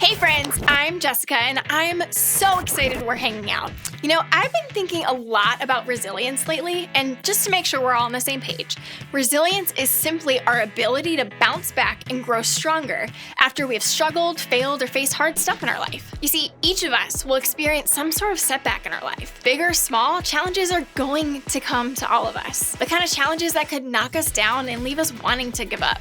Hey friends, I'm Jessica and I'm so excited we're hanging out. I've been thinking a lot about resilience lately, and just to make sure we're all on the same page, resilience is simply our ability to bounce back and grow stronger after we have struggled, failed, or faced hard stuff in our life. You see, each of us will experience some sort of setback in our life. Big or small, challenges are going to come to all of us. The kind of challenges that could knock us down and leave us wanting to give up.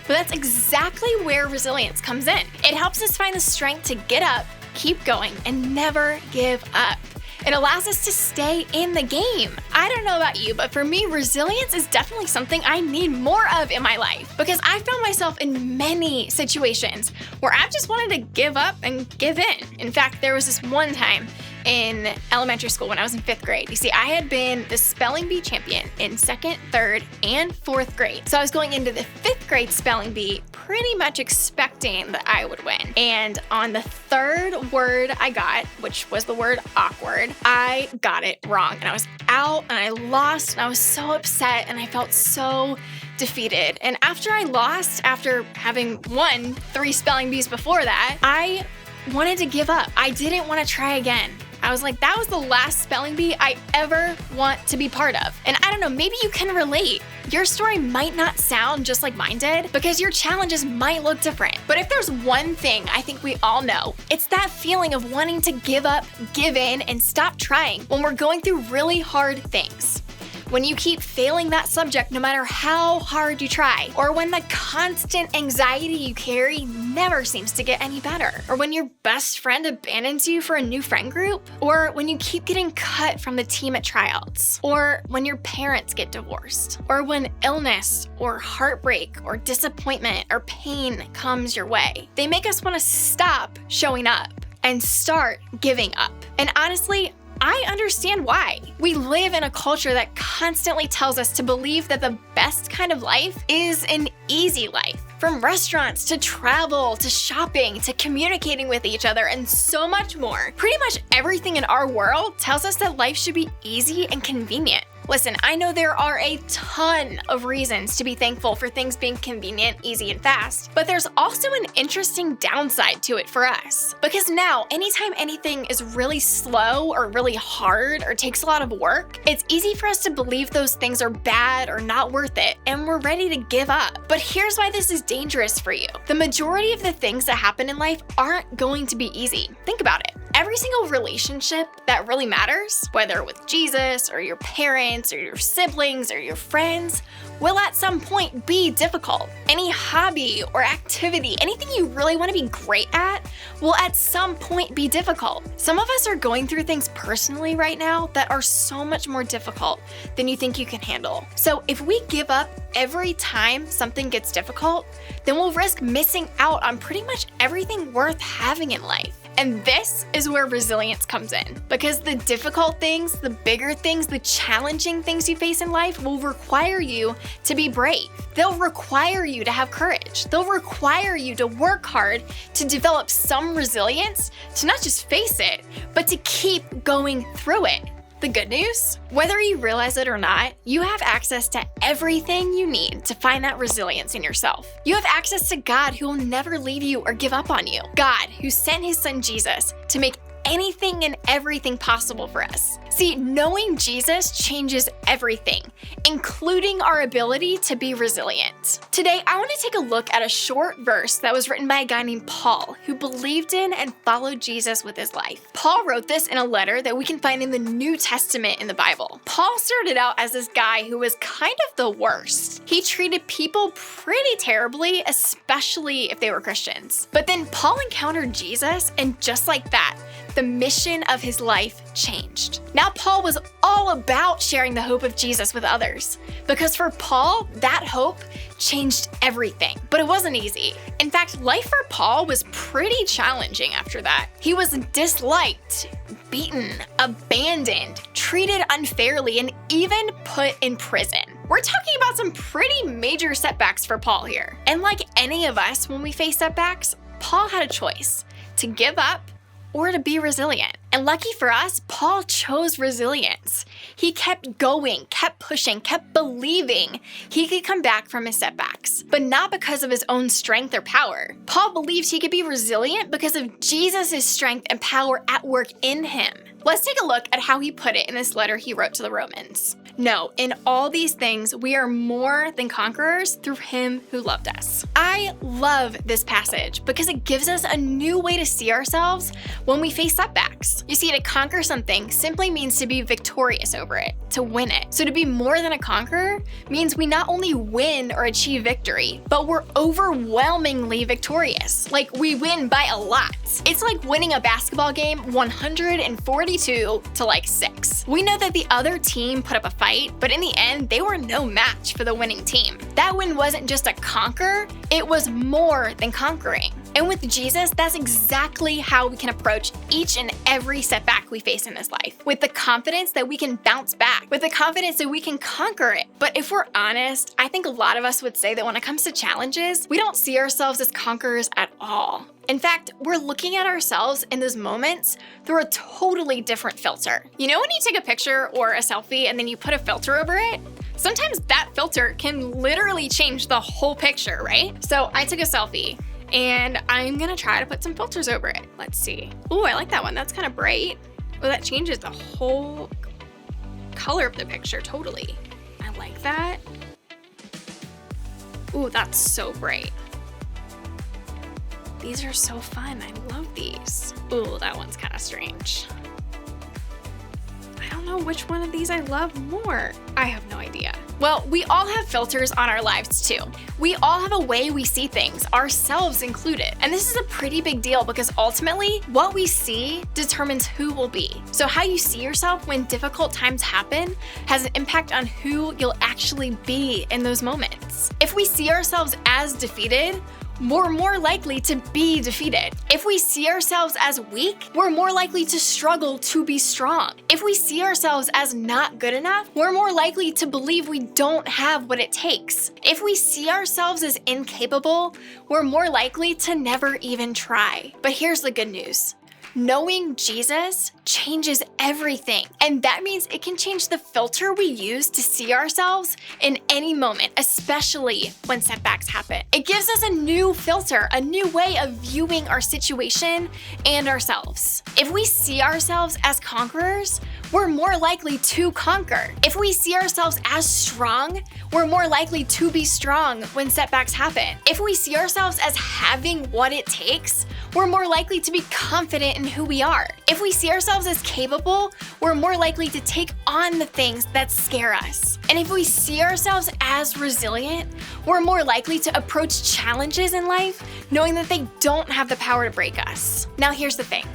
But that's exactly where resilience comes in. It helps us find the strength to get up, keep going, and never give up. It allows us to stay in the game. I don't know about you, but for me, resilience is definitely something I need more of in my life because I found myself in many situations where I've just wanted to give up and give in. In fact, there was this one time in elementary school when I was in 5th grade. You see, I had been the spelling bee champion in 2nd, 3rd, and 4th grade. So I was going into the 5th grade spelling bee pretty much expecting that I would win. And on the 3rd word I got, which was the word awkward, I got it wrong. And I was out and I lost and I was so upset and I felt so defeated. And after I lost, after having won 3 spelling bees before that, I wanted to give up. I didn't want to try again. I was like, that was the last spelling bee I ever want to be part of. And I don't know, maybe you can relate. Your story might not sound just like mine did because your challenges might look different. But if there's one thing I think we all know, it's that feeling of wanting to give up, give in, and stop trying when we're going through really hard things. When you keep failing that subject no matter how hard you try, or when the constant anxiety you carry never seems to get any better, or when your best friend abandons you for a new friend group, or when you keep getting cut from the team at tryouts, or when your parents get divorced, or when illness or heartbreak or disappointment or pain comes your way. They make us want to stop showing up and start giving up. And honestly, I understand why. We live in a culture that constantly tells us to believe that the best kind of life is an easy life. From restaurants to travel to shopping to communicating with each other and so much more. Pretty much everything in our world tells us that life should be easy and convenient. Listen, I know there are a ton of reasons to be thankful for things being convenient, easy, and fast, but there's also an interesting downside to it for us. Because now, anytime anything is really slow or really hard or takes a lot of work, it's easy for us to believe those things are bad or not worth it, and we're ready to give up. But here's why this is dangerous for you. The majority of the things that happen in life aren't going to be easy. Think about it. Every single relationship that really matters, whether with Jesus or your parents or your siblings or your friends, will at some point be difficult. Any hobby or activity, anything you really want to be great at, will at some point be difficult. Some of us are going through things personally right now that are so much more difficult than you think you can handle. So if we give up every time something gets difficult, then we'll risk missing out on pretty much everything worth having in life. And this is where resilience comes in. Because the difficult things, the bigger things, the challenging things you face in life will require you to be brave. They'll require you to have courage. They'll require you to work hard to develop some resilience, to not just face it, but to keep going through it. The good news? Whether you realize it or not, you have access to everything you need to find that resilience in yourself. You have access to God who will never leave you or give up on you. God who sent his son Jesus to make anything and everything possible for us. See, knowing Jesus changes everything, including our ability to be resilient. Today, I want to take a look at a short verse that was written by a guy named Paul, who believed in and followed Jesus with his life. Paul wrote this in a letter that we can find in the New Testament in the Bible. Paul started out as this guy who was kind of the worst. He treated people pretty terribly, especially if they were Christians. But then Paul encountered Jesus, and just like that, the mission of his life changed. Now, Paul was all about sharing the hope of Jesus with others, because for Paul, that hope changed everything. But it wasn't easy. In fact, life for Paul was pretty challenging after that. He was disliked, beaten, abandoned, treated unfairly, and even put in prison. We're talking about some pretty major setbacks for Paul here. And like any of us, when we face setbacks, Paul had a choice: to give up or to be resilient. And And lucky for us, Paul chose resilience. He kept going, kept pushing, kept believing he could come back from his setbacks, but not because of his own strength or power. Paul believed he could be resilient because of Jesus' strength and power at work in him. Let's take a look at how he put it in this letter he wrote to the Romans. No, in all these things, we are more than conquerors through him who loved us. I love this passage because it gives us a new way to see ourselves when we face setbacks. You see, to conquer something simply means to be victorious over it, to win it. So to be more than a conqueror means we not only win or achieve victory, but we're overwhelmingly victorious. Like, we win by a lot. It's like winning a basketball game 142 to 6. We know that the other team put up a fight, but in the end, they were no match for the winning team. That win wasn't just a conquer, it was more than conquering. And with Jesus, that's exactly how we can approach each and every setback we face in this life, with the confidence that we can bounce back, with the confidence that we can conquer it. But if we're honest, I think a lot of us would say that when it comes to challenges, we don't see ourselves as conquerors at all. In fact, we're looking at ourselves in those moments through a totally different filter. You know when you take a picture or a selfie and then you put a filter over it? Sometimes that filter can literally change the whole picture, right? So I took a selfie and I'm gonna try to put some filters over it. Let's see. Ooh, I like that one. That's kind of bright. Oh, that changes the whole color of the picture totally. I like that. Ooh, that's so bright. These are so fun. I love these. Ooh, that one's kind of strange. I don't know which one of these I love more. I have no idea. Well, we all have filters on our lives too. We all have a way we see things, ourselves included. And this is a pretty big deal because ultimately, what we see determines who we'll be. So how you see yourself when difficult times happen has an impact on who you'll actually be in those moments. If we see ourselves as defeated, we're more likely to be defeated. If we see ourselves as weak, we're more likely to struggle to be strong. If we see ourselves as not good enough, we're more likely to believe we don't have what it takes. If we see ourselves as incapable, we're more likely to never even try. But here's the good news. Knowing Jesus changes everything. And that means it can change the filter we use to see ourselves in any moment, especially when setbacks happen. It gives us a new filter, a new way of viewing our situation and ourselves. If we see ourselves as conquerors, we're more likely to conquer. If we see ourselves as strong, we're more likely to be strong when setbacks happen. If we see ourselves as having what it takes, we're more likely to be confident in who we are. If we see ourselves as capable, we're more likely to take on the things that scare us. And if we see ourselves as resilient, we're more likely to approach challenges in life knowing that they don't have the power to break us. Now here's the thing.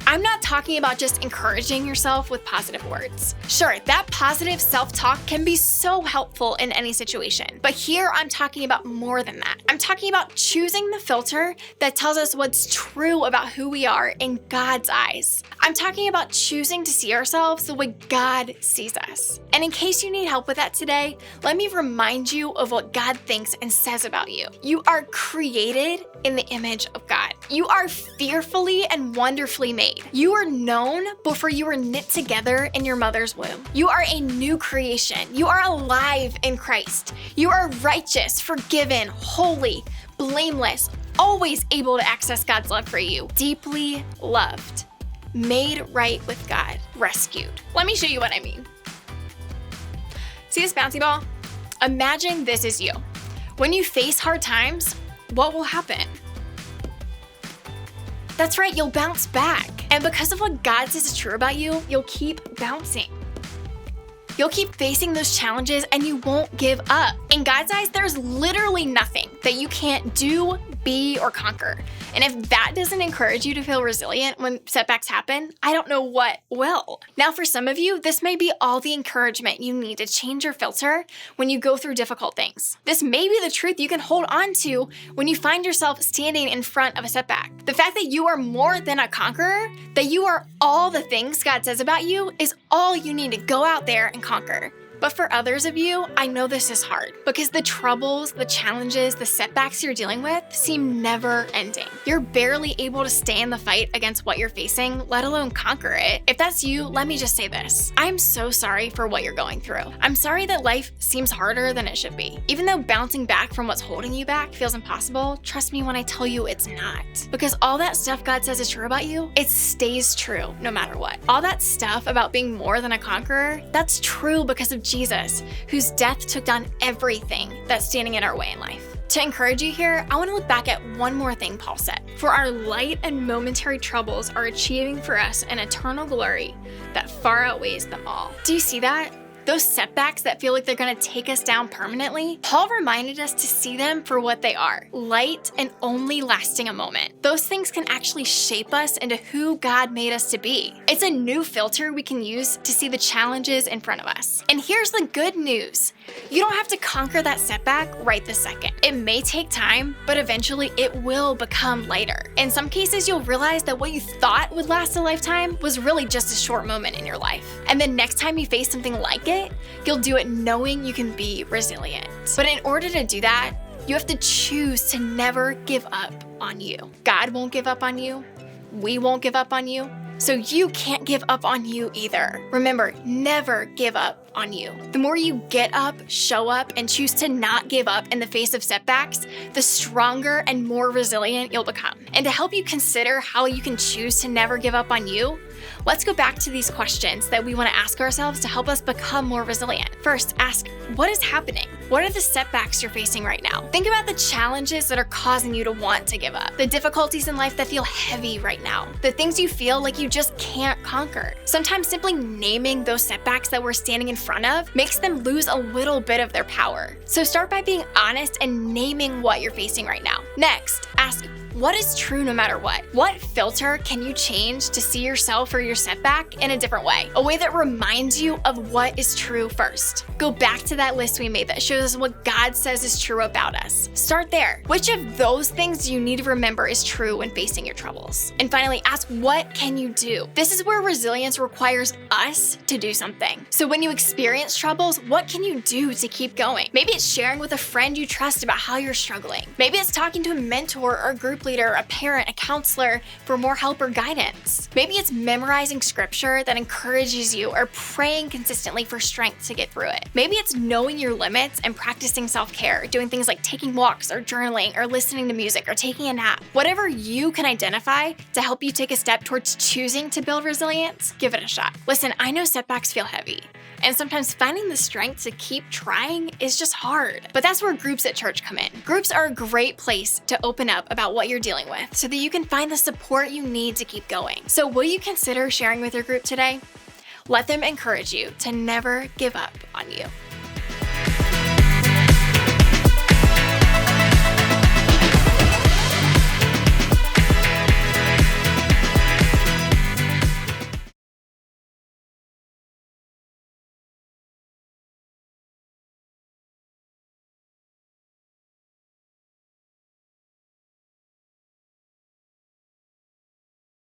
I'm not talking about just encouraging yourself with positive words. Sure, that positive self-talk can be so helpful in any situation, but here I'm talking about more than that. I'm talking about choosing the filter that tells us what's true about who we are in God's eyes. I'm talking about choosing to see ourselves the way God sees us. And in case you need help with that today, let me remind you of what God thinks and says about you. You are created in the image of God. You are fearfully and wonderfully made. You are known before you were knit together in your mother's womb. You are a new creation. You are alive in Christ. You are righteous, forgiven, holy, blameless, always able to access God's love for you, deeply loved, made right with God, rescued. Let me show you what I mean. See this bouncy ball? Imagine this is you. When you face hard times, what will happen? That's right, you'll bounce back. And because of what God says is true about you, you'll keep bouncing. You'll keep facing those challenges and you won't give up. In God's eyes, there's literally nothing that you can't do, be, or conquer. And if that doesn't encourage you to feel resilient when setbacks happen, I don't know what will. Now, for some of you, this may be all the encouragement you need to change your filter when you go through difficult things. This may be the truth you can hold on to when you find yourself standing in front of a setback. The fact that you are more than a conqueror, that you are all the things God says about you, is all you need to go out there and conquer. But for others of you, I know this is hard because the troubles, the challenges, the setbacks you're dealing with seem never ending. You're barely able to stay in the fight against what you're facing, let alone conquer it. If that's you, let me just say this. I'm so sorry for what you're going through. I'm sorry that life seems harder than it should be. Even though bouncing back from what's holding you back feels impossible, trust me when I tell you it's not. Because all that stuff God says is true about you, it stays true no matter what. All that stuff about being more than a conqueror, that's true because of Jesus, whose death took down everything that's standing in our way in life. To encourage you here, I want to look back at one more thing Paul said. For our light and momentary troubles are achieving for us an eternal glory that far outweighs them all. Do you see that? Those setbacks that feel like they're going to take us down permanently, Paul reminded us to see them for what they are, light and only lasting a moment. Those things can actually shape us into who God made us to be. It's a new filter we can use to see the challenges in front of us. And here's the good news. You don't have to conquer that setback right this second. It may take time, but eventually it will become lighter. In some cases, you'll realize that what you thought would last a lifetime was really just a short moment in your life. And then next time you face something like it, you'll do it knowing you can be resilient. But in order to do that, you have to choose to never give up on you. God won't give up on you. We won't give up on you. So you can't give up on you either. Remember, never give up on you. The more you get up, show up, and choose to not give up in the face of setbacks, the stronger and more resilient you'll become. And to help you consider how you can choose to never give up on you, let's go back to these questions that we want to ask ourselves to help us become more resilient. First, ask, what is happening? What are the setbacks you're facing right now? Think about the challenges that are causing you to want to give up, the difficulties in life that feel heavy right now, the things you feel like you just can't conquer. Sometimes simply naming those setbacks that we're standing in front of makes them lose a little bit of their power. So start by being honest and naming what you're facing right now. Next, ask, what is true no matter what? What filter can you change to see yourself or your setback in a different way? A way that reminds you of what is true first. Go back to that list we made that shows us what God says is true about us. Start there. Which of those things you need to remember is true when facing your troubles? And finally, ask, what can you do? This is where resilience requires us to do something. So when you experience troubles, what can you do to keep going? Maybe it's sharing with a friend you trust about how you're struggling. Maybe it's talking to a mentor or group leader, a parent, a counselor for more help or guidance. Maybe it's memorizing scripture that encourages you or praying consistently for strength to get through it. Maybe it's knowing your limits and practicing self-care, doing things like taking walks or journaling or listening to music or taking a nap. Whatever you can identify to help you take a step towards choosing to build resilience, give it a shot. Listen, I know setbacks feel heavy, and sometimes finding the strength to keep trying is just hard. But that's where groups at church come in. Groups are a great place to open up about what you're dealing with so that you can find the support you need to keep going. So will you consider sharing with your group today? Let them encourage you to never give up on you.